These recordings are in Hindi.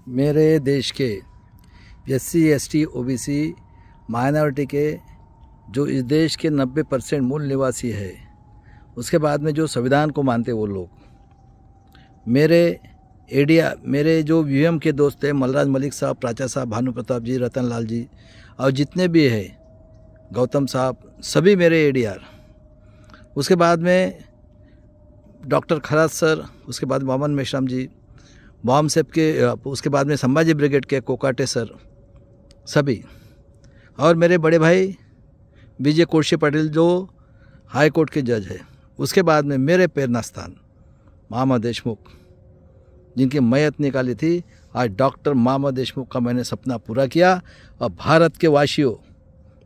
मेरे देश के SC ST OBC माइनॉरिटी के जो इस देश के 90% मूल निवासी है, उसके बाद में जो संविधान को मानते वो लोग, मेरे जो VM के दोस्त हैं, मलराज मलिक साहब, प्राचा साहब, भानु प्रताप जी, रतन लाल जी और जितने भी हैं, गौतम साहब, सभी मेरे ADR। उसके बाद में डॉक्टर खराज सर, उसके बाद मोहम्मद मेश्राम जी, बॉम्ब सेप के, उसके बाद में संभाजी ब्रिगेड के कोकाटे सर, सभी, और मेरे बड़े भाई विजय कोशी पटेल जो हाई कोर्ट के जज है। उसके बाद में मेरे प्रेरणा स्थान मामा देशमुख, जिनकी मैयत निकाली थी। आज डॉक्टर मामा देशमुख का मैंने सपना पूरा किया, और भारत के वासियों,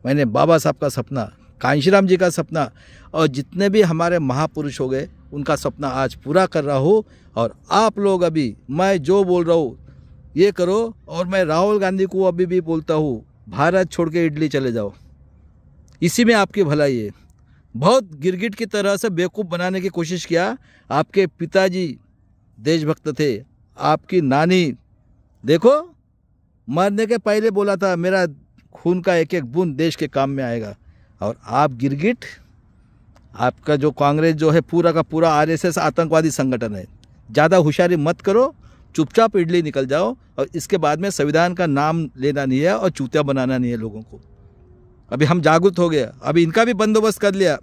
मैंने बाबा साहब का सपना, कांशीराम जी का सपना, और जितने भी हमारे महापुरुष हो गए उनका सपना आज पूरा कर रहा हूँ। और आप लोग अभी मैं जो बोल रहा हूँ ये करो। और मैं राहुल गांधी को अभी भी बोलता हूँ, भारत छोड़ के इटली चले जाओ, इसी में आपकी भलाई है। बहुत गिरगिट की तरह से बेवकूफ़ बनाने की कोशिश किया। आपके पिताजी देशभक्त थे, आपकी नानी देखो मरने के पहले बोला था मेरा खून का एक एक बूंद देश के काम में आएगा। और आप गिरगिट, आपका जो कांग्रेस जो है पूरा का पूरा RSS आतंकवादी संगठन है। ज़्यादा होशियारी मत करो, चुपचाप इडली निकल जाओ। और इसके बाद में संविधान का नाम लेना नहीं है और चूतिया बनाना नहीं है लोगों को। अभी हम जागरूक हो गया, अभी इनका भी बंदोबस्त कर लिया।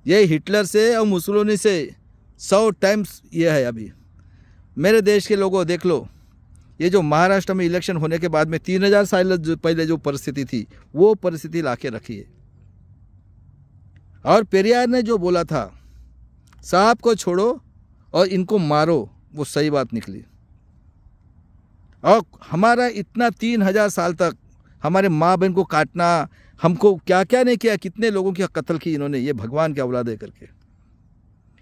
ये हिटलर से और मुसोलिनी से 100 टाइम्स ये है। अभी मेरे देश के लोगों देख लो, ये जो महाराष्ट्र में इलेक्शन होने के बाद में 3000 साल पहले जो परिस्थिति थी वो परिस्थिति लाके रखी है। और पेरियार ने जो बोला था सांप को छोड़ो और इनको मारो, वो सही बात निकली। और हमारा इतना 3000 साल तक हमारे माँ बहन को काटना, हमको क्या क्या नहीं किया, कितने लोगों की कत्ल की इन्होंने, ये भगवान के औलाद है करके।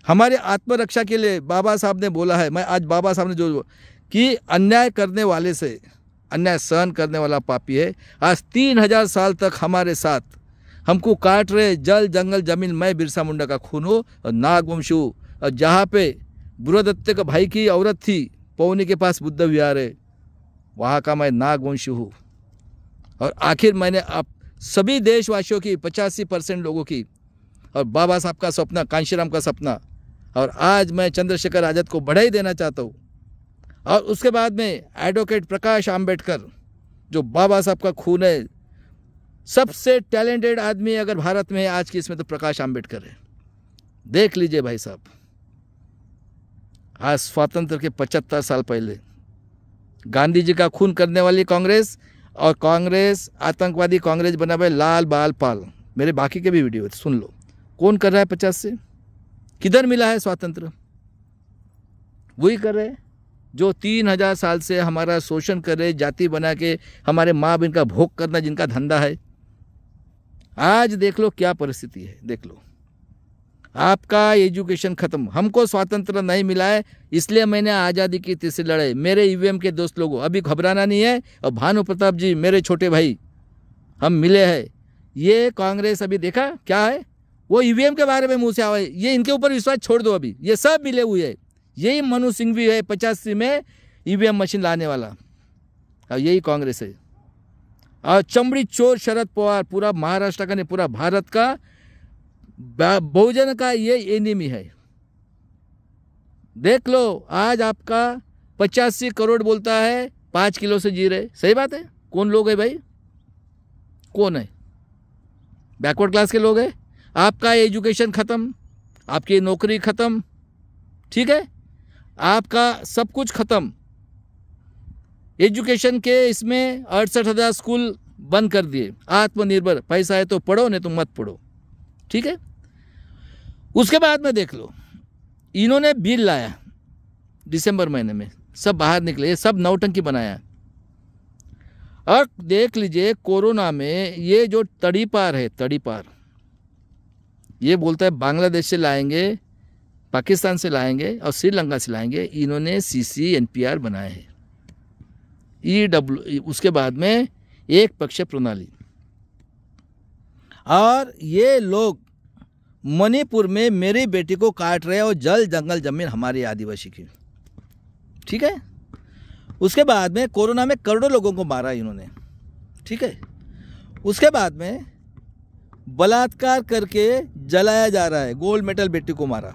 हमारे आत्मरक्षा के लिए बाबा साहब ने बोला है, मैं आज बाबा साहब ने जो कि अन्याय करने वाले से अन्याय सहन करने वाला पापी है। आज 3000 साल तक हमारे साथ हमको काट रहे, जल जंगल जमीन, मैं बिरसा मुंडा का खून हूँ और नागवंश हूँ। और जहाँ पे बुरदत्त का भाई की औरत थी, पौनी के पास बुद्ध विहार है, वहाँ का मैं नागवंश हूँ। और आखिर मैंने आप सभी देशवासियों की 85% लोगों की, और बाबा साहब का सपना, कांशीराम का सपना, और आज मैं चंद्रशेखर आज़ाद को बढ़ाई देना चाहता हूँ। और उसके बाद में एडवोकेट प्रकाश आंबेडकर, जो बाबा साहब का खून है, सबसे टैलेंटेड आदमी अगर भारत में है आज की इसमें तो प्रकाश आंबेडकर है। देख लीजिए भाई साहब, आज स्वातंत्र के 75 साल पहले गांधी जी का खून करने वाली कांग्रेस, और कांग्रेस आतंकवादी कांग्रेस बना हुआ लाल बाल पाल, मेरे बाकी के भी वीडियो सुन लो, कौन कर रहा है 50 से, किधर मिला है स्वातंत्र? वही कर रहे हैं जो 3000 साल से हमारा शोषण कर रहे, जाति बना के हमारे माँ बहन का भोग करना जिनका धंधा है। आज देख लो क्या परिस्थिति है, देख लो। आपका एजुकेशन खत्म, हमको स्वातंत्र नहीं मिला है, इसलिए मैंने आज़ादी की तीसरी लड़ाई। मेरे EVM के दोस्त लोगों अभी घबराना नहीं है। और भानु प्रताप जी मेरे छोटे भाई, हम मिले हैं। ये कांग्रेस अभी देखा क्या है, वो EVM के बारे में मुँह से आए, ये इनके ऊपर विश्वास छोड़ दो। अभी ये सब मिले हुए है। यही मनु सिंघवी है 85 में EVM मशीन लाने वाला, और यही कांग्रेस है। और चमड़ी चोर शरद पवार, पूरा महाराष्ट्र का नहीं पूरा भारत का बहुजन का ये एनिमी है। देख लो आज आपका 85 करोड़ बोलता है 5 किलो से जी रहे, सही बात है। कौन लोग है भाई, कौन है? बैकवर्ड क्लास के लोग हैं। आपका एजुकेशन खत्म, आपकी नौकरी खत्म, ठीक है, आपका सब कुछ खत्म। एजुकेशन के इसमें 68,000 स्कूल बंद कर दिए। आत्मनिर्भर, पैसा है तो पढ़ो, नहीं तो मत पढ़ो, ठीक है। उसके बाद में देख लो, इन्होंने बिल लाया दिसंबर महीने में, सब बाहर निकले, ये सब नौटंकी बनाया। और देख लीजिए कोरोना में ये जो तड़ीपार है, तड़ीपार, ये बोलता है बांग्लादेश से लाएंगे, पाकिस्तान से लाएंगे और श्रीलंका से लाएंगे। इन्होंने CC-NPR बनाए हैं, EW, उसके बाद में एक पक्ष प्रणाली। और ये लोग मणिपुर में मेरी बेटी को काट रहे हैं, और जल जंगल जमीन हमारी आदिवासी की, ठीक है। उसके बाद में कोरोना में करोड़ों लोगों को मारा इन्होंने, ठीक है। उसके बाद में बलात्कार करके जलाया जा रहा है, गोल्ड मेडल बेटी को मारा।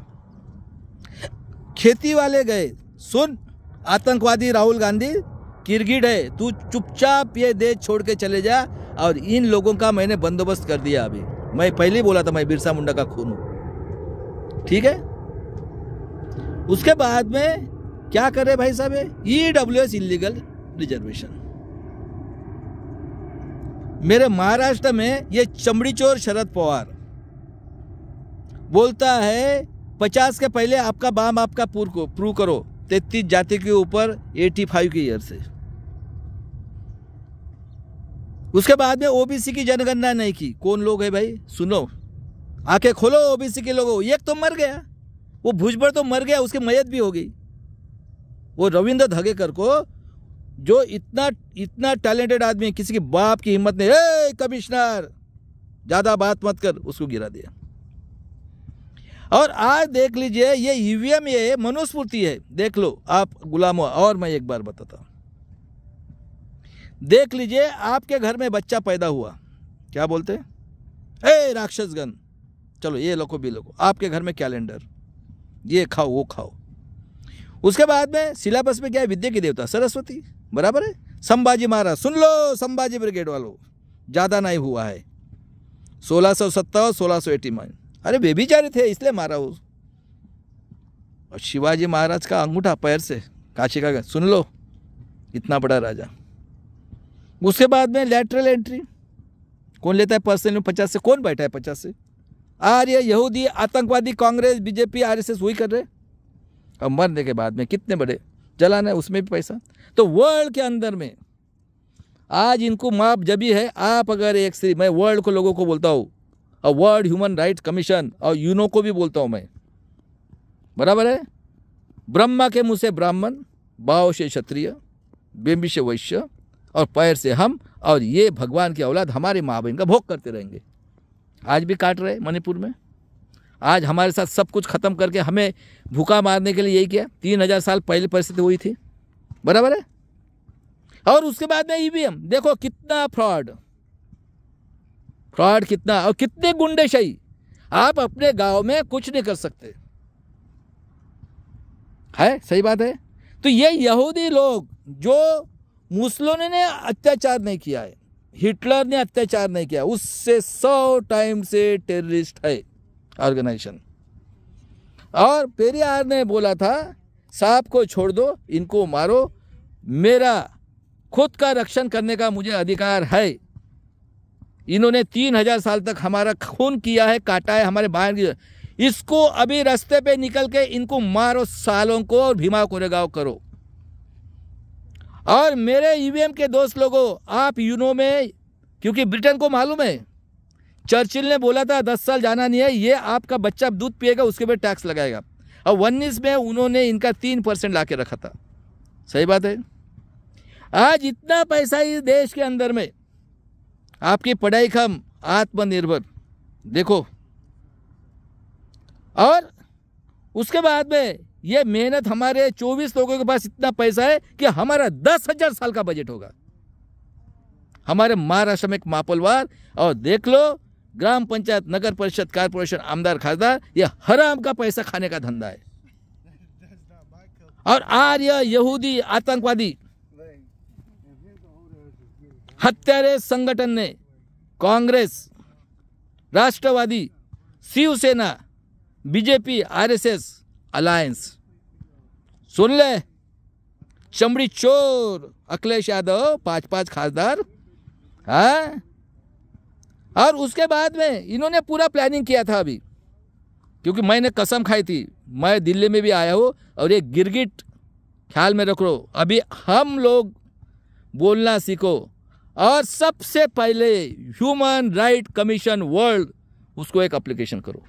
खेती वाले गए, सुन आतंकवादी राहुल गांधी किरगिट है, तू चुपचाप ये देश छोड़ के चले जा, और इन लोगों का मैंने बंदोबस्त कर दिया। अभी मैं पहले ही बोला था मैं बिरसा मुंडा का खून हूं, ठीक है। उसके बाद में क्या करे भाई साहब, EWS इलीगल रिजर्वेशन। मेरे महाराष्ट्र में ये चमड़ी चोर शरद पवार बोलता है 50 के पहले आपका बाम आपका प्रूव करो, 33 जाति के ऊपर 85 के ईयर से। उसके बाद में ओबीसी की जनगणना नहीं की। कौन लोग है भाई, सुनो, आंखें खोलो ओबीसी के लोगों। एक तो मर गया, वो भुजबल तो मर गया, उसकी मयत भी हो गई। वो रविंद्र धगेकर को, जो इतना टैलेंटेड आदमी है, किसी के बाप की हिम्मत नहीं, ए कमिश्नर ज्यादा बात मत कर, उसको गिरा दिया। और आज देख लीजिए ये ईवीएम, ये मनुस्मृति है, देख लो आप गुलामों। और मैं एक बार बताता हूं, देख लीजिए आपके घर में बच्चा पैदा हुआ, क्या बोलते हैं, ए राक्षसगण, चलो ये लोगों भी लोगों, आपके घर में कैलेंडर, ये खाओ वो खाओ। उसके बाद में सिलेबस में क्या है, विद्या की देवता सरस्वती, बराबर है। संभाजी महाराज, सुन लो संभाजी ब्रिगेड वालों, ज्यादा नहीं हुआ है, 1670 1689, अरे बेबीचारी थे इसलिए मारा वो। और शिवाजी महाराज का अंगूठा पैर से काशी का, सुन लो इतना बड़ा राजा। उसके बाद में लैटरल एंट्री कौन लेता है, पर्सनल 50 से, कौन बैठा है 50 से, आर्य यहूदी आतंकवादी कांग्रेस बीजेपी आरएसएस वही कर रहे। और मरने के बाद में कितने बड़े जलाना है, उसमें भी पैसा। तो वर्ल्ड के अंदर में आज इनको माप जब भी है, आप अगर एक से, मैं वर्ल्ड को लोगों को बोलता हूँ, और वर्ल्ड ह्यूमन राइट कमीशन और यूनो को भी बोलता हूँ मैं, बराबर है। ब्रह्मा के मुंह से ब्राह्मण, बाव से क्षत्रिय, बेम्बी से वैश्य, और पैर से हम, और ये भगवान की औलाद हमारे माँ बहन का भोग करते रहेंगे। आज भी काट रहे मणिपुर में, आज हमारे साथ सब कुछ खत्म करके हमें भूखा मारने के लिए यही किया। 3000 साल पहले परिस्थिति हुई थी, बराबर है। और उसके बाद में ईवीएम देखो कितना फ्रॉड कितना, और कितने गुंडेशाही। आप अपने गांव में कुछ नहीं कर सकते, है सही बात है। तो ये यहूदी लोग, जो मुसलोनी ने अत्याचार नहीं किया है, हिटलर ने अत्याचार नहीं किया, उससे 100 टाइम से टेररिस्ट है ऑर्गेनाइजेशन। और पेरियार ने बोला था सांप को छोड़ दो, इनको मारो, मेरा खुद का रक्षण करने का मुझे अधिकार है। इन्होंने 3000 साल तक हमारा खून किया है, काटा है, हमारे बाहर की, इसको अभी रास्ते पे निकल के इनको मारो सालों को, और भीमा कोरेगांव करो। और मेरे ईवीएम के दोस्त लोगों, आप यूनो में, क्योंकि ब्रिटेन को मालूम है, चर्चिल ने बोला था 10 साल जाना नहीं है, ये आपका बच्चा दूध पिएगा उसके ऊपर टैक्स लगाएगा। और 19 में उन्होंने इनका 3% ला के रखा था, सही बात है। आज इतना पैसा इस देश के अंदर में, आपकी पढ़ाई कम, आत्मनिर्भर देखो। और उसके बाद में ये मेहनत, हमारे 24 लोगों के पास इतना पैसा है कि हमारा 10,000 साल का बजट होगा, हमारे महाराष्ट्र में एक मापलवार। और देख लो ग्राम पंचायत, नगर परिषद, कारपोरेशन, आमदार, खासदार, ये हराम का पैसा खाने का धंधा है। और आर्य यहूदी आतंकवादी हत्यारे संगठन ने, कांग्रेस, राष्ट्रवादी, शिवसेना, बीजेपी, आरएसएस अलायंस, सुन ले, चमड़ी चोर अखिलेश यादव, 5-5 खासदार, हाँ। और उसके बाद में इन्होंने पूरा प्लानिंग किया था अभी, क्योंकि मैंने कसम खाई थी, मैं दिल्ली में भी आया हूँ, और ये गिरगिट ख्याल में रख लो, अभी हम लोग बोलना सीखो। और सबसे पहले ह्यूमन राइट कमीशन वर्ल्ड, उसको एक एप्लीकेशन करो।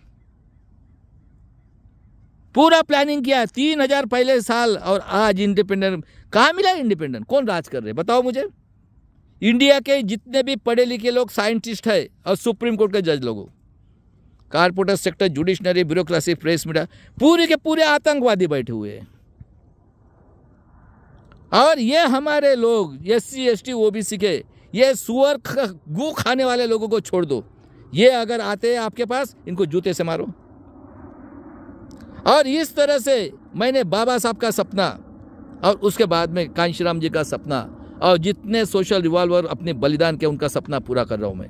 पूरा प्लानिंग किया 3000 पहले साल, और आज इंडिपेंडेंट कहाँ मिला? इंडिपेंडेंट कौन राज कर रहे बताओ मुझे। इंडिया के जितने भी पढ़े लिखे लोग साइंटिस्ट है, और सुप्रीम कोर्ट के जज लोगों, corporator sector, judiciary, bureaucracy, press media, पूरे के पूरे आतंकवादी बैठे हुए हैं। और ये हमारे लोग SC ST OBC के ये सुअर गू खाने वाले लोगों को छोड़ दो, ये अगर आते हैं आपके पास इनको जूते से मारो। और इस तरह से मैंने बाबा साहब का सपना और उसके बाद में कांशीराम जी का सपना और जितने सोशल रिवॉल्वर अपने बलिदान के उनका सपना पूरा कर रहा हूं मैं।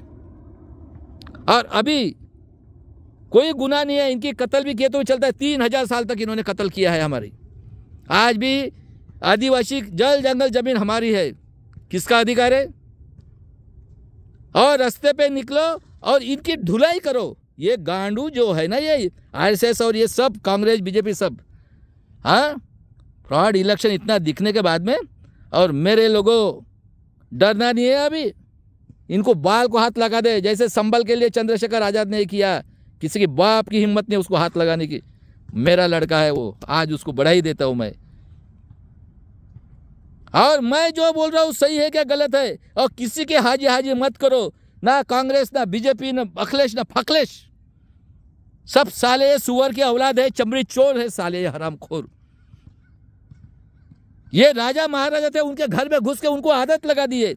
और अभी कोई गुनाह नहीं है, इनकी कत्ल भी किए तो चलता है। 3000 साल तक इन्होंने कत्ल किया है हमारी। आज भी आदिवासी जल जंगल जमीन हमारी है, किसका अधिकार है? और रास्ते पे निकलो और इनकी धुलाई करो। ये गांडू जो है ना, ये RSS और ये सब कांग्रेस BJP सब, हाँ, फ्रॉड इलेक्शन इतना दिखने के बाद में, और मेरे लोगों डरना नहीं है अभी। इनको बाल को हाथ लगा दे, जैसे संभल के लिए चंद्रशेखर आजाद ने किया, किसी के बाप की हिम्मत नहीं उसको हाथ लगाने की। मेरा लड़का है वो, आज उसको बढ़ाई देता हूं मैं। और मैं जो बोल रहा हूं सही है क्या गलत है? और किसी के हाजी हाजी मत करो, ना कांग्रेस ना BJP ना अखिलेश ना फकलेश, सब साले सुअर की औलाद है, चमड़ी चोर है साले, हरामखोर। ये राजा महाराजा थे, उनके घर में घुस के उनको आदत लगा दी है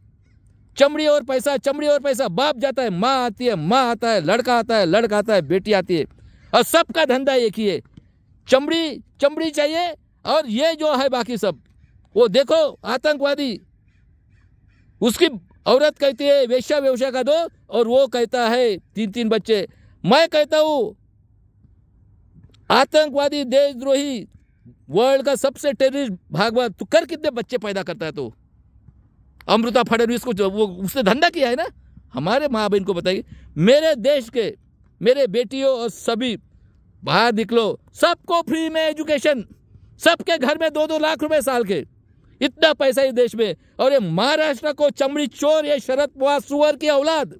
चमड़ी और पैसा, चमड़ी और पैसा। बाप जाता है, माँ आती है, माँ आता है, लड़का आता है, लड़का आता है, बेटी आती है, और सबका धंधा एक ही है, चमड़ी चमड़ी चाहिए। और ये जो है बाकी सब, वो देखो आतंकवादी, उसकी औरत कहती है वेश्या व्यवसाय का दो, और वो कहता है 3-3 बच्चे। मैं कहता हूं आतंकवादी, देशद्रोही, वर्ल्ड का सबसे टेररिस्ट भागवत, तू कर कितने बच्चे पैदा करता है? तो अमृता फडणवीस को वो उसने धंधा किया है ना। हमारे माँ बहन को बताइए, मेरे देश के मेरे बेटियों और सभी बाहर निकलो, सबको फ्री में एजुकेशन, सबके घर में 2-2 लाख रुपए साल के, इतना पैसा इस देश में। और ये महाराष्ट्र को चमड़ी चोर, ये शरद पवार सुअर की औलाद,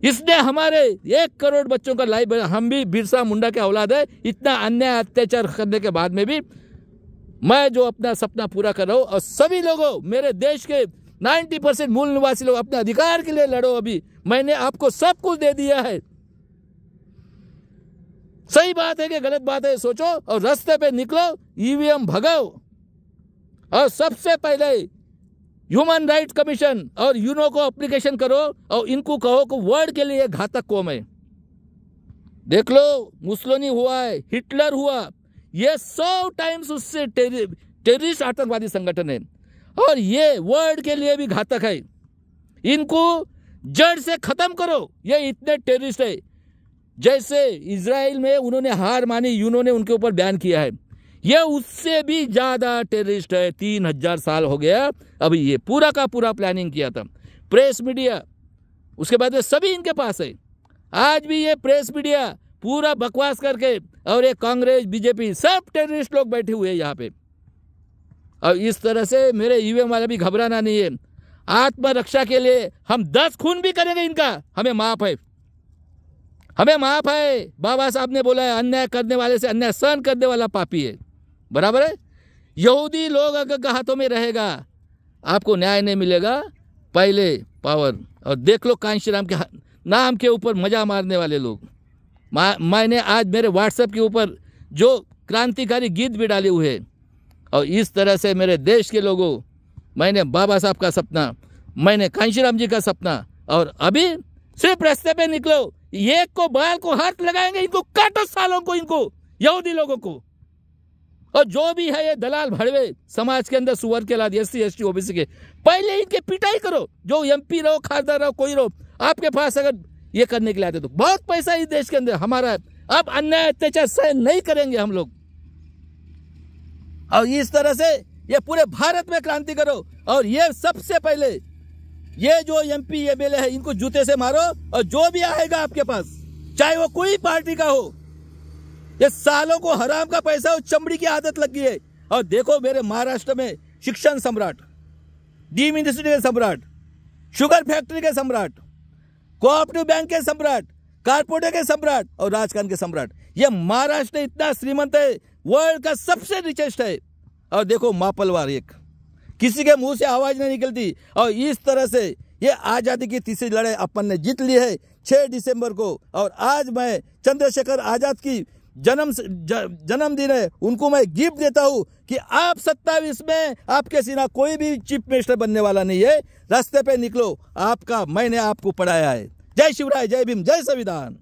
इसने हमारे 1 करोड़ बच्चों का लाइफ, हम भी बिरसा मुंडा के औलाद है। इतना अन्याय अत्याचार करने के बाद में भी मैं जो अपना सपना पूरा कर रहा हूं, और सभी लोगों, मेरे देश के 90% मूल निवासी लोग अपने अधिकार के लिए लड़ो। अभी मैंने आपको सब कुछ दे दिया है। सही बात है कि गलत बात है सोचो, और रास्ते पे निकलो, EVM भगाओ। और सबसे पहले ह्यूमन राइट कमीशन और यूनो को एप्लीकेशन करो, और इनको कहो कि वर्ल्ड के लिए घातक कौम है। देख लो, मुसोलिनी हुआ है, हिटलर हुआ, ये 100 टाइम्स उससे टेररिस्ट आतंकवादी संगठन है, और ये वर्ल्ड के लिए भी घातक है। इनको जड़ से खत्म करो, ये इतने टेररिस्ट है। जैसे इजराइल में उन्होंने हार मानी, यूनो ने उनके ऊपर बैन किया है, ये उससे भी ज्यादा टेररिस्ट है। 3000 साल हो गया, अभी ये पूरा का पूरा प्लानिंग किया था। प्रेस मीडिया, उसके बाद में सभी इनके पास है। आज भी ये प्रेस मीडिया पूरा बकवास करके, और ये कांग्रेस BJP सब टेररिस्ट लोग बैठे हुए हैं यहाँ पे। और इस तरह से मेरे EVM वाला भी घबराना नहीं है। आत्मरक्षा के लिए हम 10 खून भी करेंगे इनका, हमें माफ है, हमें माफ है। बाबा साहब ने बोला है, अन्याय करने वाले से अन्याय सहन करने वाला पापी है, बराबर है। यहूदी लोग अगर हाथों में रहेगा, आपको न्याय नहीं मिलेगा। पहले पावर, और देख लो कांशीराम के नाम के ऊपर मजा मारने वाले लोग। मैंने आज मेरे WhatsApp के ऊपर जो क्रांतिकारी गीत भी डाले हुए हैं। और इस तरह से मेरे देश के लोगों, मैंने बाबा साहब का सपना, मैंने कांशीराम जी का सपना, और अभी सिर्फ रास्ते पे निकलो, एक को बाल को हाथ लगाएंगे, इनको काटो सालों को, इनको यहूदी लोगों को। और जो भी है ये दलाल भड़वे समाज के अंदर सुअर के लाद SC ST OBC के, पहले इनके पिटाई करो। जो MP रहो, खासदार रहो, कोई रहो, आपके पास अगर ये करने के लिए आते तो बहुत पैसा इस देश के अंदर हमारा है। अब अन्याय अत्याचार सहन नहीं करेंगे हम लोग। और इस तरह से ये पूरे भारत में क्रांति करो। और ये सबसे पहले ये जो MP MLA है, इनको जूते से मारो। और जो भी आएगा आपके पास, चाहे वो कोई पार्टी का हो, ये सालों को हराम का पैसा और चमड़ी की आदत लग गई है। और देखो मेरे महाराष्ट्र में शिक्षण सम्राट, डीम यूनिवर्सिटी के सम्राट, शुगर फैक्ट्री के सम्राट, कोऑपरेटिव बैंक के सम्राट, कारपोरेट के सम्राट और राजकारण के सम्राट, ये महाराष्ट्र इतना श्रीमंत है, वर्ल्ड का सबसे रिचेस्ट है। और देखो मापलवार, एक किसी के मुंह से आवाज नहीं निकलती। और इस तरह से ये आजादी की तीसरी लड़ाई अपन ने जीत ली है 6 दिसंबर को। और आज मैं चंद्रशेखर आजाद की जन्मदिन है, उनको मैं गिफ्ट देता हूं कि आप 27 में आपके सिवा कोई भी चीफ मिनिस्टर बनने वाला नहीं है। रास्ते पे निकलो, मैंने आपको पढ़ाया है। जय शिवराय, जय भीम, जय संविधान।